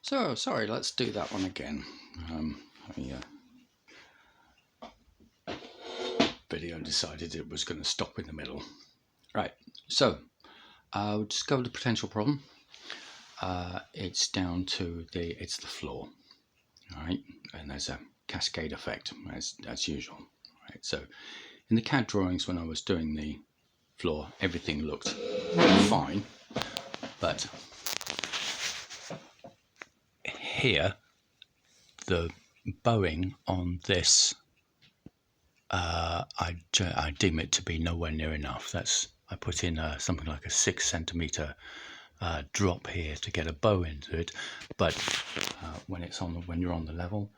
So, sorry, let's do that one again. Video decided it was going to stop in the middle. Right, so we'll discover the potential problem. It's down to it's the floor. All right, and there's a cascade effect as usual. Right, so in the CAD drawings when I was doing the floor, everything looked fine, but here the bowing on this, I deem it to be nowhere near enough. I put in something like a 6 centimeter drop here to get a bow into it, but when you're on the level,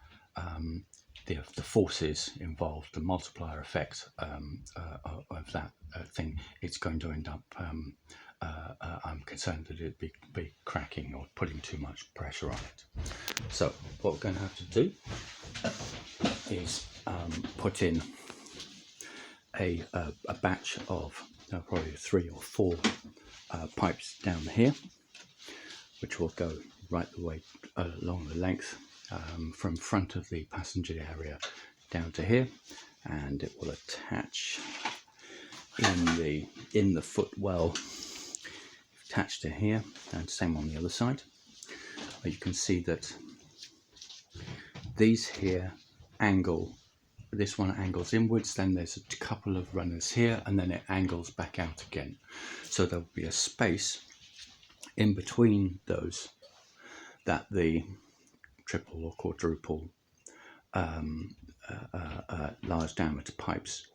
the forces involved, the multiplier effect of that thing, it's going to end up. I'm concerned that it'd be cracking or putting too much pressure on it. So what we're going to have to do is put in a batch of probably 3 or 4 pipes down here, which will go right the way along the length from front of the passenger area down to here, and it will attach in the footwell, attached to here, and same on the other side. You can see that these here angle. This one angles inwards, then there's a couple of runners here, and then it angles back out again. So there'll be a space in between those that the triple or quadruple large diameter pipes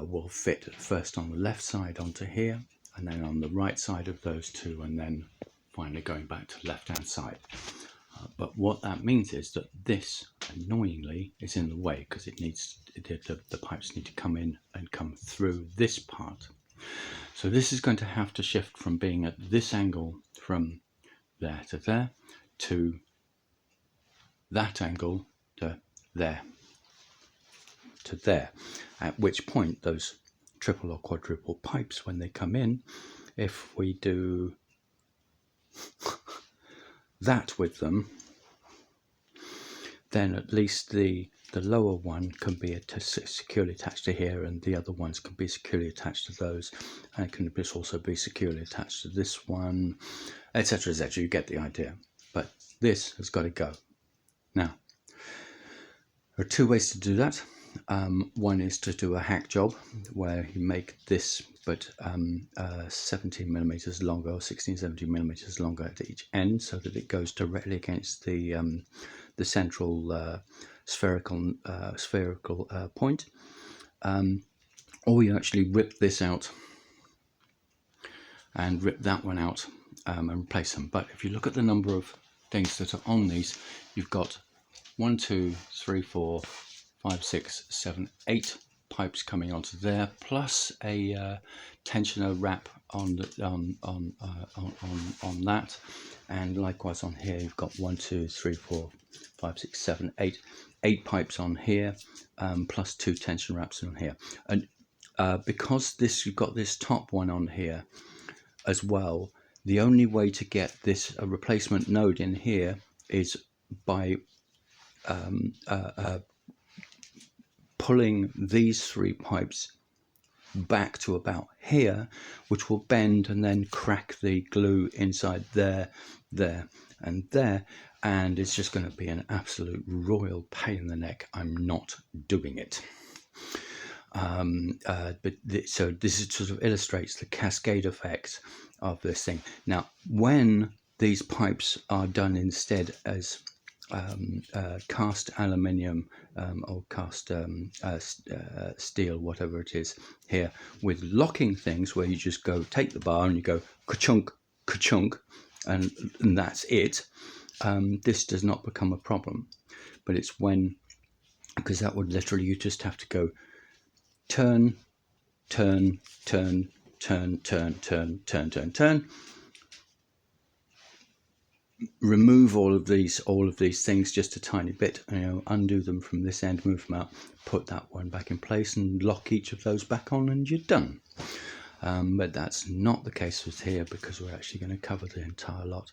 will fit first on the left side onto here, and then on the right side of those two, and then finally going back to the left hand side. But what that means is that this, annoyingly, is in the way because it needs the pipes need to come in and come through this part. So this is going to have to shift from being at this angle from there to there to that angle to there to there. At which point those triple or quadruple pipes, when they come in, if we do that with them, then at least the lower one can be securely attached to here, and the other ones can be securely attached to those, and it can also be securely attached to this one, etc, etc. You get the idea. But this has got to go. Now, there are 2 ways to do that. One is to do a hack job where you make this but 17 millimeters longer, or 16, 17 millimeters longer at each end, so that it goes directly against the central spherical point. Or you actually rip this out and rip that one out and replace them. But if you look at the number of things that are on these, you've got 1, 2, 3, 4, 5, 6, 7, 8 pipes coming onto there, plus a tensioner wrap on that, and likewise on here you've got 1, 2, 3, 4, 5, 6, 7, 8 pipes on here, plus 2 tension wraps on here. And because you've got this top one on here as well, the only way to get this a replacement node in here is by pulling these 3 pipes back to about here, which will bend and then crack the glue inside there, and there, and it's just going to be an absolute royal pain in the neck. I'm not doing it. So this sort of illustrates the cascade effect of this thing. Now, when these pipes are done instead as cast aluminium or cast steel, whatever it is, here with locking things, where you just take the bar and you go ka-chunk, ka-chunk, and that's it, this does not become a problem. But it's because that would literally, you just have to go turn, turn, turn, turn, turn, turn, turn, turn, turn, remove all of these things just a tiny bit, undo them from this end, move them out, put that one back in place, and lock each of those back on, and you're done. But that's not the case with here, because we're actually going to cover the entire lot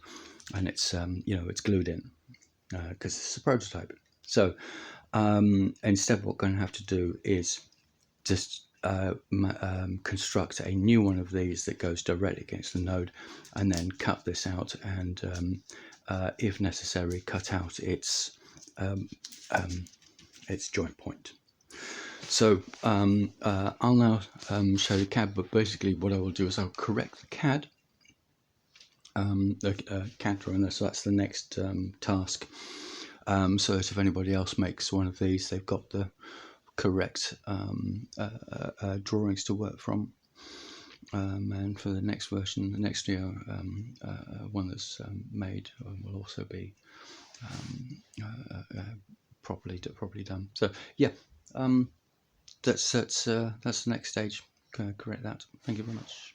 and it's it's glued in because it's a prototype. So instead, what we're going to have to do is just construct a new one of these that goes directly against the node, and then cut this out, and if necessary, cut out its joint point. So I'll now show the CAD, but basically what I will do is I'll correct the CAD, CAD drawing. So that's the next task. So that if anybody else makes one of these, they've got the correct drawings to work from. And for the next version, the next one that's made will also be properly done. So yeah, that's the next stage. Correct that. Thank you very much.